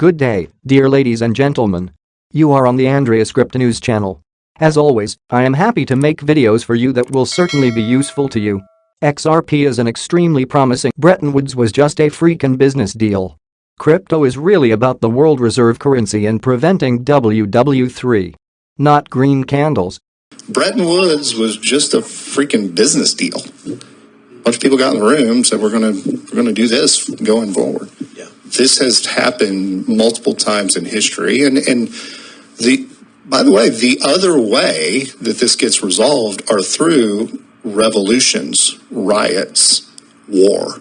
Good day, dear ladies and gentlemen. You are on the Andreas Crypto News channel. As always, I am happy to make videos for you that will certainly be useful to you. XRP is an extremely promising. Bretton Woods was just a freaking business deal. Crypto is really about the world reserve currency and preventing WW3. Not green candles. Bretton Woods was just a freaking business deal. A bunch of people got in the room and said, we're gonna do this going forward. Yeah. This has happened multiple times in history, and by the way, the other way that this gets resolved are through revolutions, riots, war.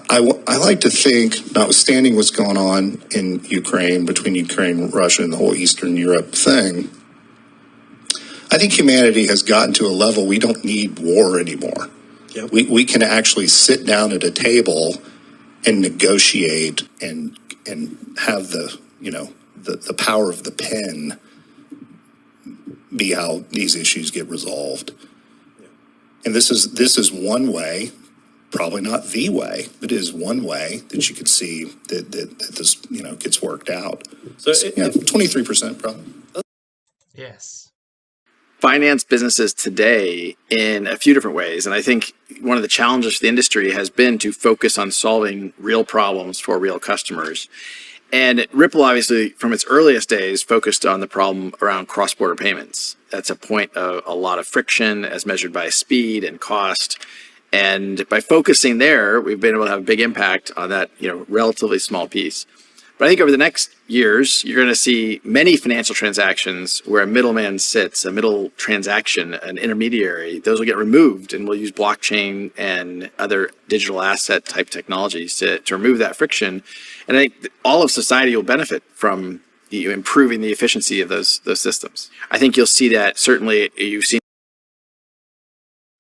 I like to think, notwithstanding what's going on in Ukraine, between Ukraine and Russia and the whole Eastern Europe thing, I think humanity has gotten to a level we don't need war anymore. Yep. We can actually sit down at a table and negotiate and have the power of the pen be how these issues get resolved. Yeah. And this is one way, probably not the way, but it is one way that you could see that this gets worked out. So 23% probably. Yes. Finance businesses today in a few different ways. And I think one of the challenges for the industry has been to focus on solving real problems for real customers. And Ripple, obviously, from its earliest days, focused on the problem around cross-border payments. That's a point of a lot of friction as measured by speed and cost. And by focusing there, we've been able to have a big impact on that, relatively small piece. But I think over the next years, you're going to see many financial transactions where a middleman sits, a middle transaction, an intermediary. Those will get removed, and we'll use blockchain and other digital asset type technologies to remove that friction. And I think all of society will benefit from improving the efficiency of those systems. I think you'll see that certainly you've seen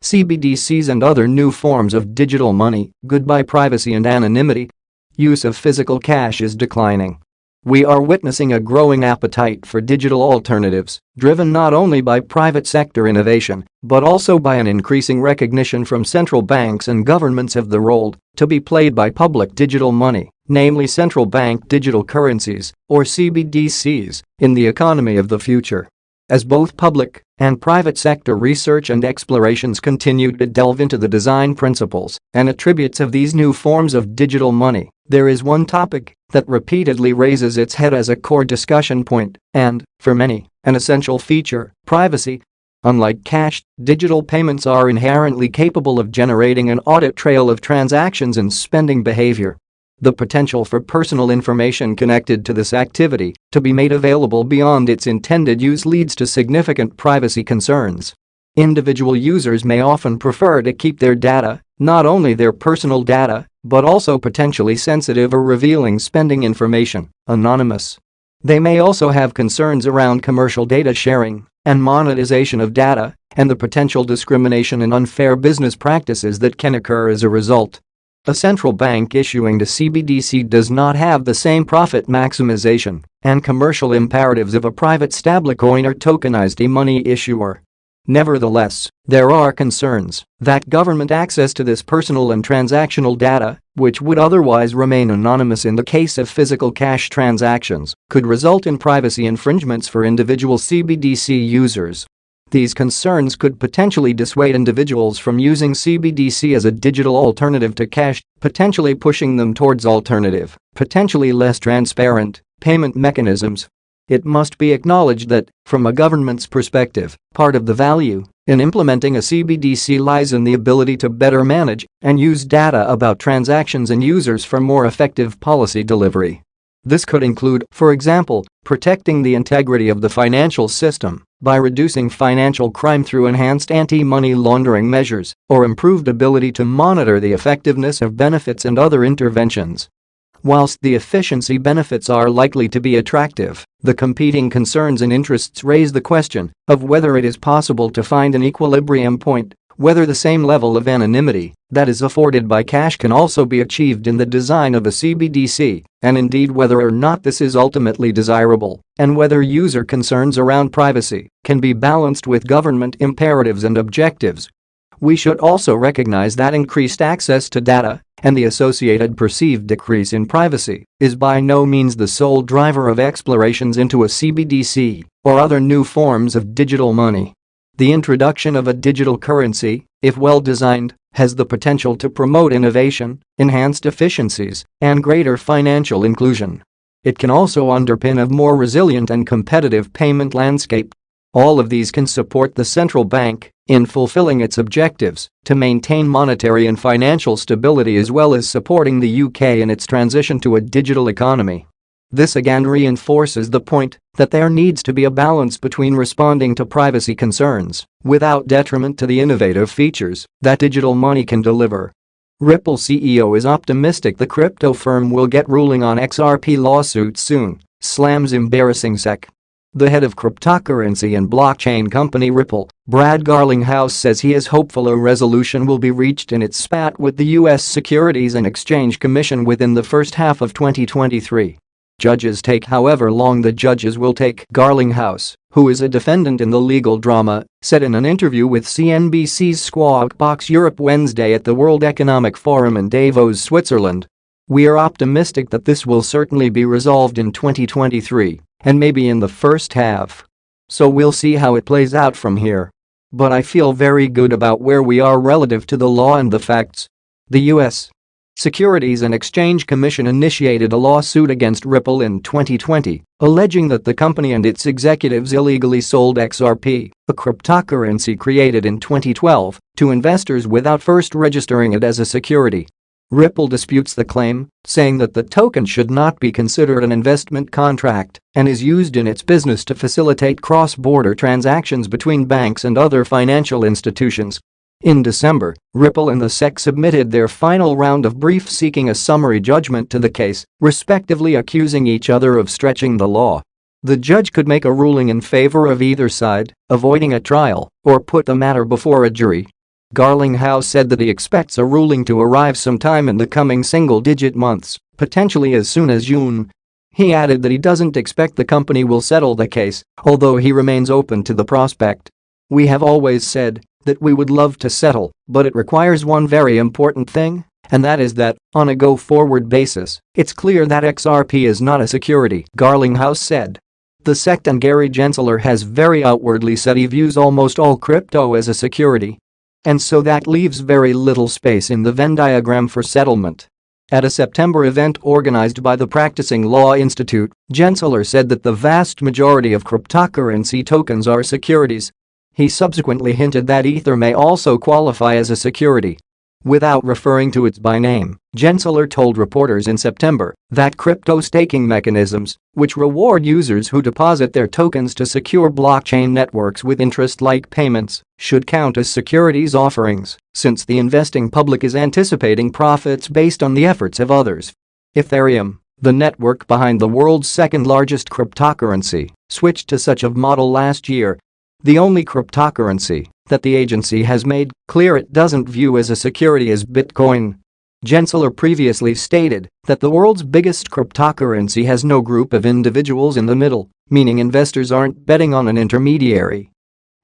CBDCs and other new forms of digital money, goodbye privacy and anonymity. Use of physical cash is declining. We are witnessing a growing appetite for digital alternatives, driven not only by private sector innovation, but also by an increasing recognition from central banks and governments of the role to be played by public digital money, namely central bank digital currencies, or CBDCs, in the economy of the future. As both public and private sector research and explorations continue to delve into the design principles and attributes of these new forms of digital money, there is one topic that repeatedly raises its head as a core discussion point and, for many, an essential feature: privacy. Unlike cash, digital payments are inherently capable of generating an audit trail of transactions and spending behavior. The potential for personal information connected to this activity to be made available beyond its intended use leads to significant privacy concerns. Individual users may often prefer to keep their data, not only their personal data, but also potentially sensitive or revealing spending information, anonymous. They may also have concerns around commercial data sharing and monetization of data, and the potential discrimination and unfair business practices that can occur as a result. A central bank issuing the CBDC does not have the same profit maximization and commercial imperatives of a private stablecoin or tokenized e-money issuer. Nevertheless, there are concerns that government access to this personal and transactional data, which would otherwise remain anonymous in the case of physical cash transactions, could result in privacy infringements for individual CBDC users. These concerns could potentially dissuade individuals from using CBDC as a digital alternative to cash, potentially pushing them towards alternative, potentially less transparent, payment mechanisms. It must be acknowledged that, from a government's perspective, part of the value in implementing a CBDC lies in the ability to better manage and use data about transactions and users for more effective policy delivery. This could include, for example, protecting the integrity of the financial system by reducing financial crime through enhanced anti-money laundering measures or improved ability to monitor the effectiveness of benefits and other interventions. Whilst the efficiency benefits are likely to be attractive, the competing concerns and interests raise the question of whether it is possible to find an equilibrium point, whether the same level of anonymity that is afforded by cash can also be achieved in the design of a CBDC, and indeed whether or not this is ultimately desirable, and whether user concerns around privacy can be balanced with government imperatives and objectives. We should also recognize that increased access to data and the associated perceived decrease in privacy is by no means the sole driver of explorations into a CBDC or other new forms of digital money. The introduction of a digital currency, if well designed, has the potential to promote innovation, enhanced efficiencies, and greater financial inclusion. It can also underpin a more resilient and competitive payment landscape. All of these can support the central bank in fulfilling its objectives to maintain monetary and financial stability as well as supporting the UK in its transition to a digital economy. This again reinforces the point that there needs to be a balance between responding to privacy concerns without detriment to the innovative features that digital money can deliver. Ripple CEO is optimistic the crypto firm will get ruling on XRP lawsuit soon, slams embarrassing SEC. The head of cryptocurrency and blockchain company Ripple, Brad Garlinghouse, says he is hopeful a resolution will be reached in its spat with the U.S. Securities and Exchange Commission within the first half of 2023. Judges take however long the judges will take, Garlinghouse, who is a defendant in the legal drama, said in an interview with CNBC's Squawk Box Europe Wednesday at the World Economic Forum in Davos, Switzerland. We are optimistic that this will certainly be resolved in 2023 and maybe in the first half. So we'll see how it plays out from here. But I feel very good about where we are relative to the law and the facts. The U.S. Securities and Exchange Commission initiated a lawsuit against Ripple in 2020, alleging that the company and its executives illegally sold XRP, a cryptocurrency created in 2012, to investors without first registering it as a security. Ripple disputes the claim, saying that the token should not be considered an investment contract and is used in its business to facilitate cross-border transactions between banks and other financial institutions. In December, Ripple and the SEC submitted their final round of briefs seeking a summary judgment to the case, respectively accusing each other of stretching the law. The judge could make a ruling in favor of either side, avoiding a trial, or put the matter before a jury. Garlinghouse said that he expects a ruling to arrive sometime in the coming single-digit months, potentially as soon as June. He added that he doesn't expect the company will settle the case, although he remains open to the prospect. We have always said that we would love to settle, but it requires one very important thing, and that is that, on a go-forward basis, it's clear that XRP is not a security, Garlinghouse said. The SEC and Gary Gensler has very outwardly said he views almost all crypto as a security. And so that leaves very little space in the Venn diagram for settlement. At a September event organized by the Practicing Law Institute, Gensler said that the vast majority of cryptocurrency tokens are securities. He subsequently hinted that Ether may also qualify as a security. Without referring to it by name, Gensler told reporters in September that crypto staking mechanisms, which reward users who deposit their tokens to secure blockchain networks with interest-like payments, should count as securities offerings, since the investing public is anticipating profits based on the efforts of others. Ethereum, the network behind the world's second-largest cryptocurrency, switched to such a model last year. The only cryptocurrency that the agency has made clear it doesn't view as a security is Bitcoin. Gensler previously stated that the world's biggest cryptocurrency has no group of individuals in the middle, meaning investors aren't betting on an intermediary.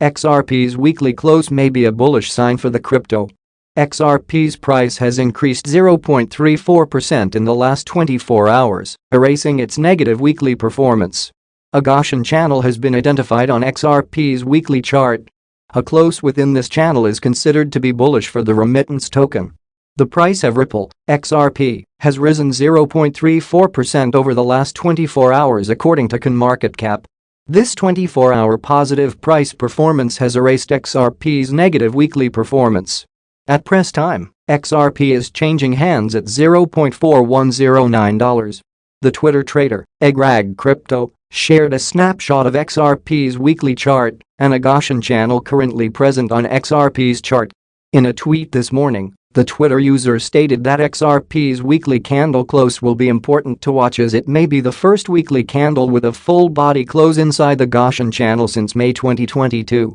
XRP's weekly close may be a bullish sign for the crypto. XRP's price has increased 0.34% in the last 24 hours, erasing its negative weekly performance. A Gaussian channel has been identified on XRP's weekly chart. A close within this channel is considered to be bullish for the remittance token. The price of Ripple, XRP, has risen 0.34% over the last 24 hours according to CoinMarketCap. This 24-hour positive price performance has erased XRP's negative weekly performance. At press time, XRP is changing hands at $0.4109. The Twitter trader, Egrag Crypto, shared a snapshot of XRP's weekly chart and a Gaussian channel currently present on XRP's chart. In a tweet this morning, the Twitter user stated that XRP's weekly candle close will be important to watch as it may be the first weekly candle with a full body close inside the Gaussian channel since May 2022.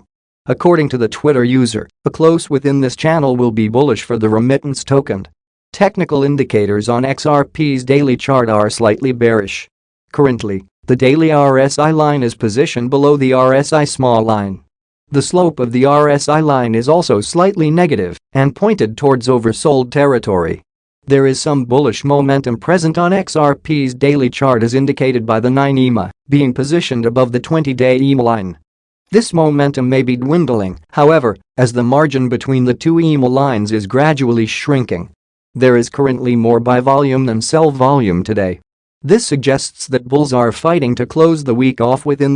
According to the Twitter user, a close within this channel will be bullish for the remittance token. Technical indicators on XRP's daily chart are slightly bearish. Currently, the daily RSI line is positioned below the RSI small line. The slope of the RSI line is also slightly negative and pointed towards oversold territory. There is some bullish momentum present on XRP's daily chart as indicated by the 9 EMA being positioned above the 20-day EMA line. This momentum may be dwindling, however, as the margin between the two EMA lines is gradually shrinking. There is currently more buy volume than sell volume today. This suggests that bulls are fighting to close the week off within the